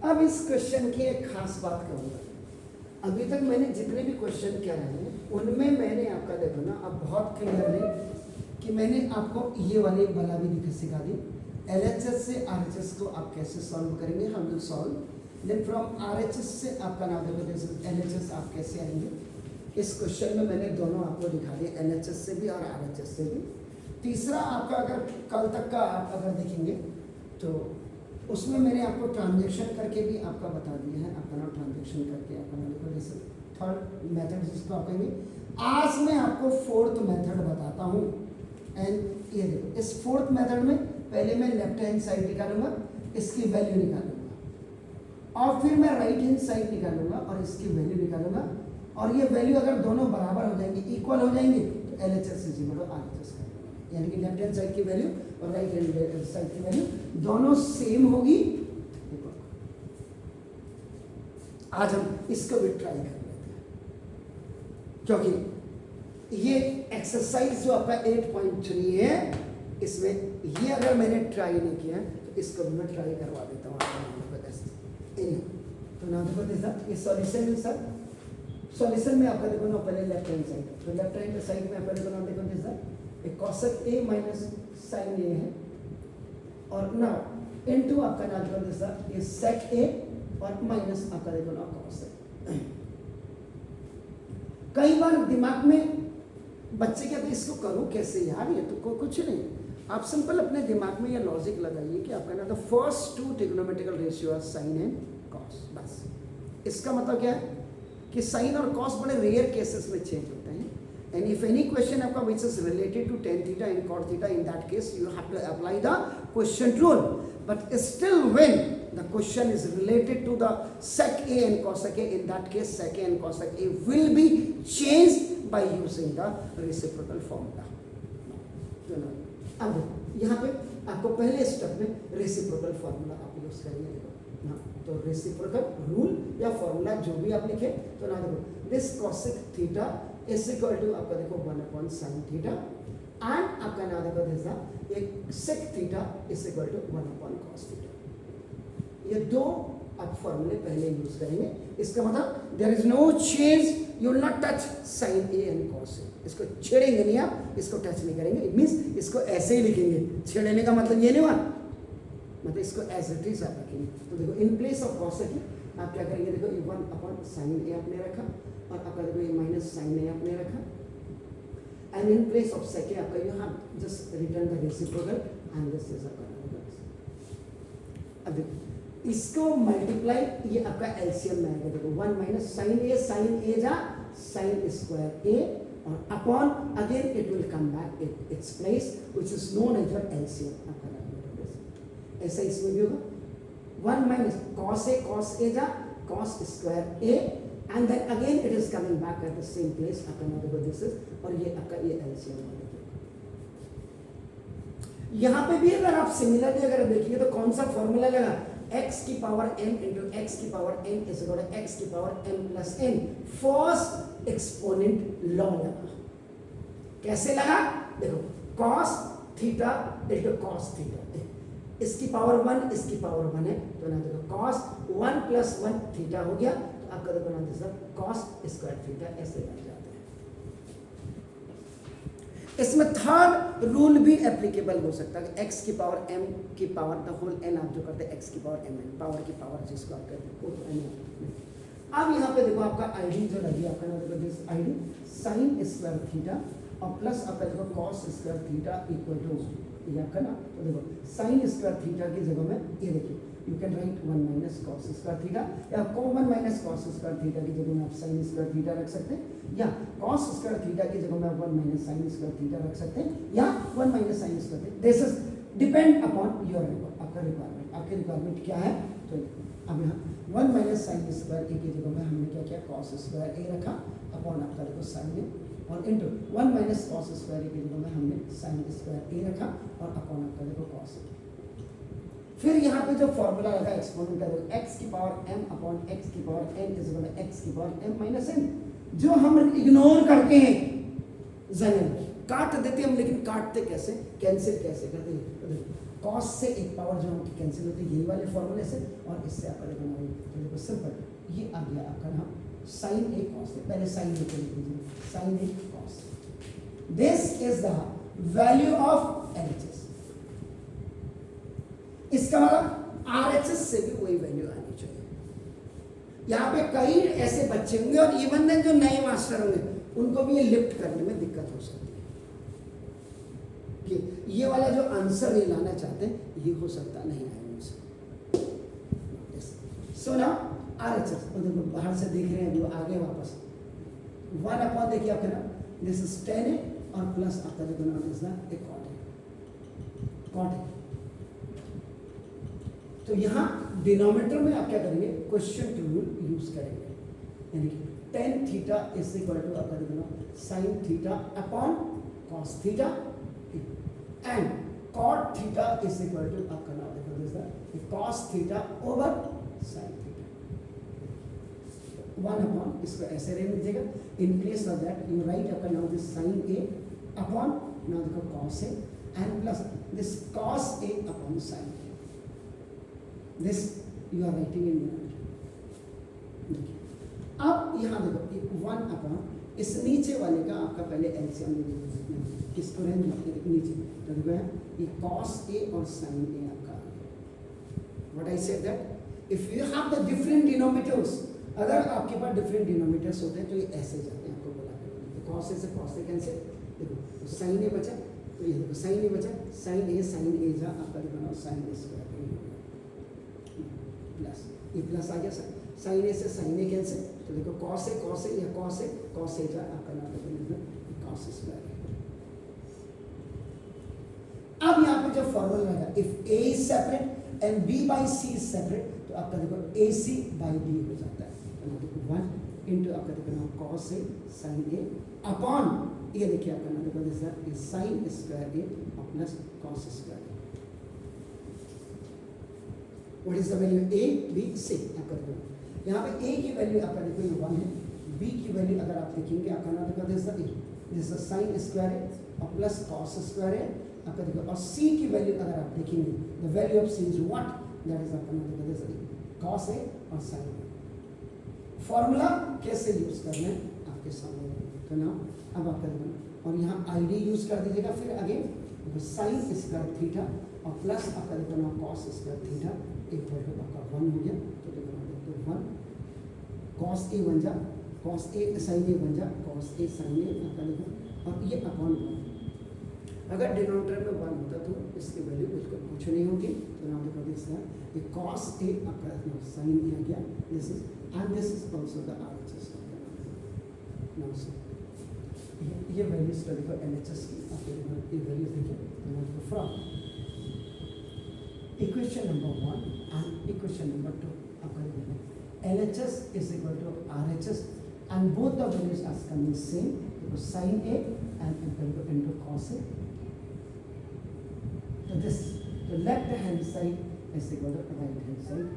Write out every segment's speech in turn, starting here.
अब इस क्वेश्चन की एक खास बात कहूँगा, अभी तक मैंने जितने भी क्वेश्चन किए हैं उनमें मैंने आपका देखो ना अब बहुत क्लियरली कि मैंने आपको ये वाली बला भी दिखा सिखा दी। LHS से RHS को आप कैसे सॉल्व करेंगे, हम लोग सॉल्व। देन फ्रॉम RHS से आपका नाम देखो जैसे LHS आप कैसे आएंगे। इस क्वेश्चन में मैंने दोनों आपको दिखा दिए, LHS से भी और RHS से भी। तीसरा आपका अगर कल तक का आप अगर देखेंगे तो उसमें मैंने आपको ट्रांजेक्शन करके भी आपका बता दिया है, आपका नाम ट्रांजेक्शन करके आपका नाम देखो जैसे थर्ड मेथड जिसको आप कहेंगे। आज मैं आपको फोर्थ मेथड बताता हूँ। एंड ये देखो इस फोर्थ मेथड में पहले मैं लेफ्ट हैंड साइड निकालूंगा, इसकी वैल्यू निकालूंगा, और फिर मैं राइट हैंड साइड निकालूंगा और इसकी वैल्यू निकालूंगा। और ये वैल्यू अगर दोनों बराबर हो जाएंगे, इक्वल हो जाएंगे, तो LHS is equal to RHS है, यानी कि लेफ्ट हैंड साइड की वैल्यू और राइट हैंड साइड की वैल्यू दोनों सेम होगी। आज हम इसको भी ट्राई कर लेते हैं, क्योंकि ये एक्सरसाइज जो आपका 8.3 है, इसमें ये अगर मैंने ट्राई नहीं किया तो इसको भी मैं ट्राई करवा देता हूँ तो ना देखो जैसा ये सॉल्यूशन है सर। सॉल्यूशन में आपका देखो ना पहले लेफ्ट हैंड साइड, तो लेफ्ट हैंड साइड में आपका देखो ना देखो जैसा एक cosec A minus sine A है, और ना इनटू आपका ना देखो जैसा ये sec A और माइनस आपका देखो ना cosec। कई बार दिमाग में बच्चे कहते हैं इसको करूं कैसे यार, ये तो कुछ नहीं। आप सिंपल अपने दिमाग में ये लॉजिक लगाइए कि आपका ना the first two trigonometrical ratio are sine and cos. बस इसका मतलब क्या है कि साइन और कॉस बड़े रेयर केसेस में चेंज होते हैं। एंड इफ एनी क्वेश्चन आपका which is related to tan theta and cot theta, in that case you have to apply the question rule. But still when the question is related to the sec A and cosec A, in that case sec A and cosec A will be changed by using the reciprocal formula। अब यहाँ पे आपको पहले step में reciprocal formula आप use करेंगे। देखो ना, तो रेसिप्रोकल रूल या फार्मूला जो भी आप लिखे तो ना देखो this cosec theta is equal to आपका देखो 1/sin थीटा, एंड आपका ना देखो जैसा एक sec theta is equal to 1/cos theta. ये दो आप फॉर्मूले पहले यूज करेंगे। इसका मतलब there is no change, you will not touch sine A and cos A। इसको छेड़ेंगे नहीं, आप इसको टच नहीं करेंगे। इट मींस इसको ऐसे ही लिखेंगे। छेड़ने का मतलब ये नहीं हुआ, मतलब इसको एज इट इज आप रखेंगे। तो देखो इन प्लेस ऑफ cos A आप क्या करेंगे, देखो 1/sin A आपने रखा, और आपका देखो ये माइनस साइन A आपने रखा, and in place of sec A आपका you have just return the reciprocal and this is आपका। अब देखो इसको मल्टीप्लाई, ये आपका एलसीएम में आएगा। देखो 1 माइनस साइन ए जा साइन स्क्वायर ए, और upon again it will come back its place which is known as your LCM. आपका ऐसा इसमें भी होगा 1 माइनस cos ए जा cos square A, and then again it is coming back at the same place. आपका देखो this is, और ये आपका ये एलसीएम है। यहाँ पे भी अगर आप सिमिलरली अगर देखिए तो कौन सा फॉर्मूला लगा, x की पावर m इंटू x की power n is equal to x की power m plus n। First exponent law लगा। कैसे लगा, देखो cos theta into cos theta, इसकी पावर 1 इसकी पावर 1 है, तो ना देखो cos 1 प्लस 1 थीटा हो गया, तो आपका देखो ना जैसा cos स्क्वायर थीटा ऐसे लग जाता है। इसमें थर्ड रूल भी एप्लीकेबल हो सकता है, x की पावर m की पावर द होल n आप जो करते हैं x की पावर m n, पावर की पावर जिसको आप कहते हैं वो तो n। अब यहाँ पे देखो आपका आईडी जो लगी, आपका नाम देखो this ID sine square theta और प्लस आपका देखो cos square theta equal to ये आपका ना, तो देखो साइन स्क्वायर थीटा की जगह में ये देखिए you can write 1 minus cos square theta, या 1 माइनस cos स्क्वायर थीटा की जगह में आप साइन स्क्वायर थीटा रख सकते हैं, या cos स्क्वायर थीटा की जगह में आप 1 माइनस साइन स्क्वायर थीटा रख सकते हैं, या 1 minus sign square theta. This is depend upon your आपका रिक्वायरमेंट। आपकी रिक्वायरमेंट क्या है, तो अब यहाँ 1 माइनस साइन स्क्वायर ए की जगह में हमने क्या किया, cos स्क्वायर ए रखा अपॉन आपका देखो साइन ए, और इंटू 1 माइनस cos स्क्वायर ए की जगह में हमने साइन स्क्वायर ए रखा और अपॉन आपका देखो cos ए। फिर यहाँ पे जो फॉर्मूला लगा एक्सपोनेंट का, देखो x की पावर m अपॉन x की power n is equal to x की पावर m माइनस n, जो हम इग्नोर करते हैं जनरली। काट देते हम, लेकिन काटते कैसे, कैंसिल कैसे करते हैं। कॉस से एक पावर जो हमकी कैंसिल होती है यही वाले फॉर्मूले से, और इससे आपका देखो देखो सिंपल ये आ गया आपका नाम साइन ए कॉस है। पहले साइन ए को लिख दीजिए, sine A cos. This is the value of LHS. इसका मतलब आरएचएस से भी वही वैल्यू आनी चाहिए। यहाँ पे कई ऐसे बच्चे होंगे और इवन देन जो नए मास्टर होंगे उनको भी ये लिफ्ट करने में दिक्कत हो सकती है कि ये वाला जो आंसर ये लाना चाहते हैं ये हो सकता नहीं है उनसे। सो ना आरएचएस देखो बाहर से देख रहे हैं जो आगे वापस 1 अपॉन देखिए आपके ना दिस इज 10 और प्लस आपका देखो ना इज द कॉट है। तो यहाँ डिनोमिनेटर में आप क्या करेंगे, क्वेश्चन रूल यूज करेंगे, यानी कि tan theta is equal to आपका देखो ना sine theta upon cos theta and cot theta is equal to आपका नाम देखो this cos theta over sine theta. 1 upon इसको ऐसे रहने दीजिएगा, in place of that you write आपका नाम this sine A upon now देखो cos A and plus this cos A upon sine A. This you are writing in देखिए। अब यहाँ देखो 1 अपॉन इस नीचे वाले का आपका पहले एलसीएम इसको रहने दीजिए नीचे, तो देखो ये कॉस ए और साइन ए आपका। What I said that if you have the different denominators, अगर आपके पास डिफरेंट डिनोमिनेटर्स होते हैं तो ये ऐसे जाते हैं, आपको बोला तो कॉस ए से कॉस ए कैंसिल, देखो तो साइन ए बचा, तो ये देखो साइन ए बचा, साइन ए जा आपका देखो ना साइन ए स्क्वायर प्लस ये प्लस आ गया साइन ए से साइन ए कैंसिल, तो देखो कॉस ए या कॉस ए जा आपका नाम देखो कॉस स्क्वायर। अब यहाँ पे जो फॉर्मूला लगा if A is separate and B by C is separate, तो आपका देखो ए सी बाई बी हो जाता है, तो देखो 1 इंटू आपका देखो cos A sine A upon ये देखिए आपका नाम देखो this sine square A plus cos square A. What is the value A B C आपका देखो यहाँ पे ए की वैल्यू आपका देखो ये 1 है, बी की वैल्यू अगर आप देखेंगे आपका नाम देखो दिस साइन स्क्वायर ए और प्लस कॉस स्क्वायर ए आपका देखो, और सी की वैल्यू अगर आप देखेंगे the value of C is what, that is आपका नाम देखो कॉस ए और साइन ए। फॉर्मूला कैसे यूज करना है आपके सामने, तो ना अब आपका देखो और यहाँ आईडी यूज कर दीजिएगा, फिर आगे देखो साइन स्क्वायर थीटा और प्लस आपका देखो ना cos square theta equal to आपका 1 हो गया, तो देखो 1 कॉस ए बन जा कॉस ए साइन ए बन जा कॉस ए साइन ए आपका देखो, और ये अपॉन 1 अगर डिनोमिनेटर में 1 होता तो इसकी वैल्यू बिल्कुल कुछ नहीं होगी, तो नाम देखो दिस ये cos a आपका sin a आ गया, this is and this is also the RHS now so ये वैल्यूज का देखो LHS की आपके ये वैल्यूज देखिए, तो now from equation number 1 and equation number 2 आपका देखो LHS is equal to RHS and both the values are coming same, because sin a and equal to into cos a. So this the left hand side is equal to right hand side.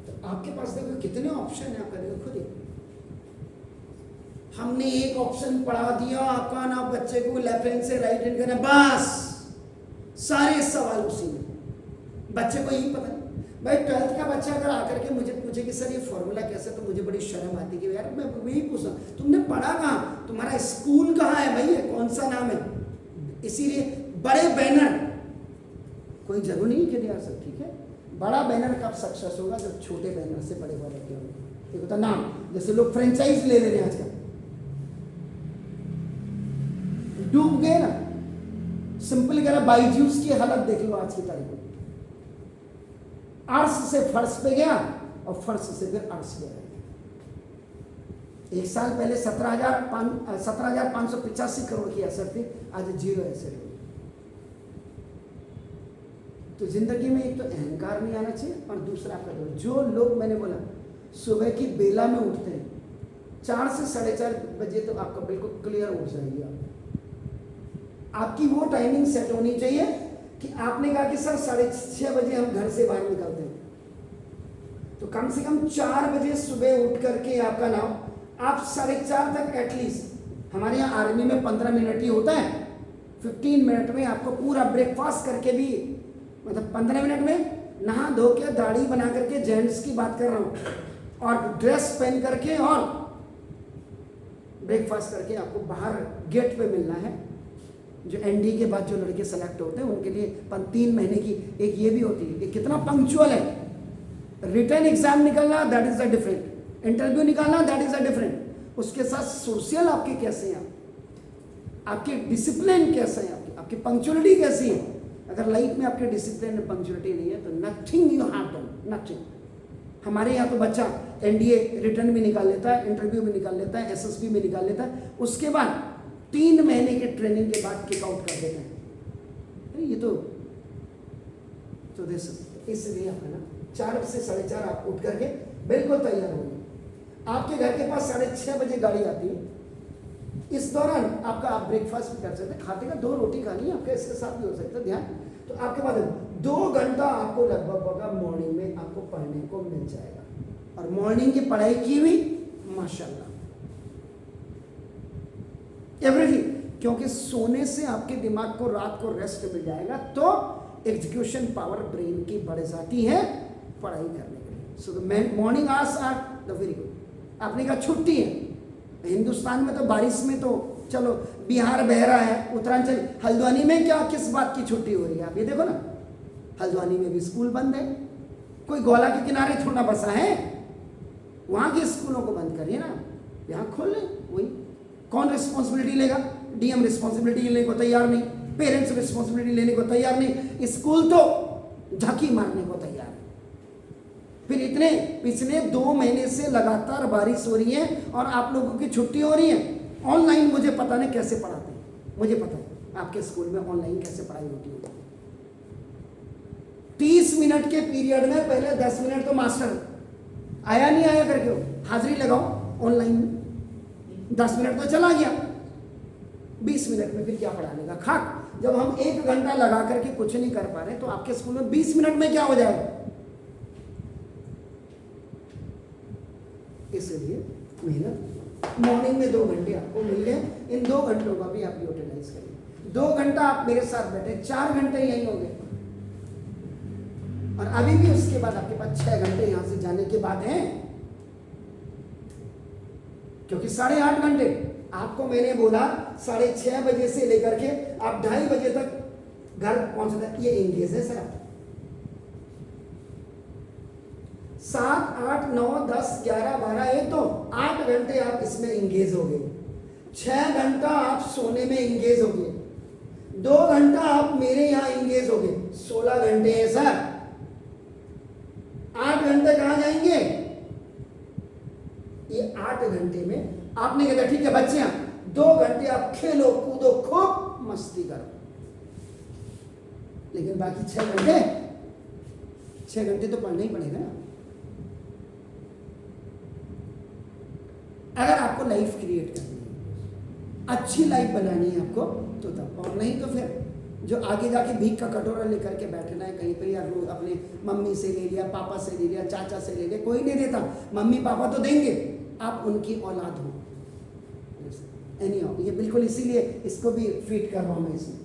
तो आपके पास देखो कितने option है, आपका देखो खुद ही हमने एक ऑप्शन पढ़ा दिया आपका ना बच्चे को लेफ्ट हैंड से राइट हैंड करना, बस सारे सवाल उसी में, बच्चे को यही पता नहीं। भाई 12th का बच्चा अगर आकर के मुझे पूछे कि सर ये फॉर्मूला कैसे, तो मुझे बड़ी शर्म आती कि यार मैं वही पूछा तुमने पढ़ा कहाँ, तुम्हारा स्कूल कहाँ है भाई, कौन सा नाम है। इसीलिए बड़े बैनर कोई जरूर नहीं कि यार सर ठीक है, बड़ा बैनर कब सक्सेस होगा जब छोटे बैनर से बड़े बड़े होंगे। देखो तो नाम जैसे लोग फ्रेंचाइज ले रहे हैं आजकल, डूब गए ना, सिंपल कह रहा बाईजूस की हालत देख लो आज की तारीख में, अर्श से फर्श पे गया और फर्श से फिर अर्श पे गया। एक साल पहले 17,585 करोड़ की एसेट थी, आज 0 एसेट हुई। तो जिंदगी में एक तो अहंकार नहीं आना चाहिए, और दूसरा आपका जो लोग मैंने बोला सुबह की बेला में उठते हैं 4 से 4:30 बजे, तो आपका बिल्कुल क्लियर उठ जाएगी। आपकी वो टाइमिंग सेट होनी चाहिए कि आपने कहा कि सर 6:30 बजे हम घर से बाहर निकलते हैं, तो कम से कम 4 बजे सुबह उठ करके आपका नाम आप 4:30 तक एटलीस्ट, हमारे यहाँ आर्मी में 15 मिनट ही होता है, 15 मिनट में आपको पूरा ब्रेकफास्ट करके भी, मतलब 15 मिनट में नहा धो के दाढ़ी बना करके, जेंट्स की बात कर रहा हूँ, और ड्रेस पहन करके और ब्रेकफास्ट करके आपको बाहर गेट पे मिलना है। जो एनडी के बाद जो लड़के सेलेक्ट होते हैं उनके लिए 3 महीने की एक ये भी होती है कि कितना पंक्चुअल है। रिटर्न एग्जाम निकलना that is a different, interview निकालना दैट इज अ डिफरेंट, उसके साथ सोशल आपके कैसे हैं, आपके डिसिप्लिन कैसे हैं, आपकी पंक्चुअलिटी कैसी है। अगर लाइफ में आपके डिसिप्लिन में पंक्चुअलिटी नहीं है तो nothing you have done, nothing. हमारे यहाँ तो बच्चा एनडीए रिटर्न भी निकाल लेता है, इंटरव्यू भी निकाल लेता है, एसएसबी में निकाल लेता है, उसके बाद 3 महीने के ट्रेनिंग के बाद किक आउट कर देते हैं। ये तो इसलिए आप है ना 4 से 4:30 आप उठ करके बिल्कुल तैयार होंगे। आपके घर के पास 6:30 बजे गाड़ी आती है, इस दौरान आपका आप ब्रेकफास्ट भी कर सकते हैं, खाते का 2 रोटी खानी है आपका, इसके साथ भी हो सकता है ध्यान। तो आपके बाद 2 घंटा आपको लगभग होगा मॉर्निंग में आपको पढ़ने को मिल जाएगा, और मॉर्निंग की पढ़ाई की हुई माशाल्लाह एवरीथिंग, क्योंकि सोने से आपके दिमाग को रात को रेस्ट मिल जाएगा, तो एग्जीक्यूशन पावर ब्रेन की बढ़ जाती है पढ़ाई करने के लिए। So the morning hours are the very good. आपने कहा छुट्टी है, हिंदुस्तान में तो बारिश में तो चलो बिहार बह रहा है, उत्तरांचल, हल्द्वानी में क्या किस बात की छुट्टी हो रही है, आप ये देखो ना, हल्द्वानी में भी स्कूल बंद है, कोई गोला के किनारे थोड़ा बसा है, वहां के स्कूलों को बंद करिए ना, यहाँ खोल लें। वही कौन रिस्पॉन्सिबिलिटी लेगा, डीएम रिस्पॉन्सिबिलिटी लेने को तैयार नहीं, पेरेंट्स रिस्पॉन्सिबिलिटी लेने को तैयार नहीं, स्कूल तो झांकी मारने को तैयार है। फिर इतने पिछले 2 महीने से लगातार बारिश हो रही है और आप लोगों की छुट्टी हो रही है। ऑनलाइन मुझे पता नहीं कैसे पढ़ाते हैं, मुझे पता है आपके स्कूल में ऑनलाइन कैसे पढ़ाई होती होगी। 30 मिनट के पीरियड में पहले 10 मिनट तो मास्टर आया नहीं आया करके हाजिरी लगाओ ऑनलाइन में, 10 मिनट तो चला गया, 20 मिनट में फिर क्या पढ़ाने का खाक। जब हम 1 घंटा लगा करके कुछ नहीं कर पा रहे तो आपके स्कूल में 20 मिनट में क्या हो जाएगा। इसलिए मेहनत मॉर्निंग में 2 घंटे आपको मिल गए, इन 2 घंटों का भी आप यूटिलाइज करिए। 2 घंटा आप मेरे साथ बैठे, 4 घंटे यही हो गए, और अभी भी उसके बाद आपके पास 6 घंटे यहां से जाने के बाद हैं, क्योंकि 8.5 घंटे आपको मैंने बोला 6:30 बजे से लेकर के आप 2:30 बजे तक घर पहुंचना, ये एंगेज है सर। 7, 8, 9, 10, 11, 12, 1 तो 8 घंटे आप इसमें एंगेज हो गए, 6 घंटा आप सोने में एंगेज हो गए, 2 घंटा आप मेरे यहां एंगेज हो गए, 16 घंटे हैं सर। 8 घंटे कहां जाएंगे, ये 8 घंटे में आपने कहा ठीक है बच्चे 2 घंटे आप खेलो कूदो खूब मस्ती करो, लेकिन बाकी 6 घंटे तो पढ़ना ही पड़ेगा ना। अगर आपको लाइफ क्रिएट करनी है, अच्छी लाइफ बनानी है आपको, तो तब, और नहीं तो फिर जो आगे जाके भीख का कटोरा लेकर के बैठना है कहीं पे, या अपने मम्मी से ले लिया, पापा से ले लिया, चाचा से ले लिया, कोई नहीं देता, मम्मी पापा तो देंगे, आप उनकी औलाद हो। ये बिल्कुल इसीलिए इसको भी फीड कर रहा हूँ मैं इसमें।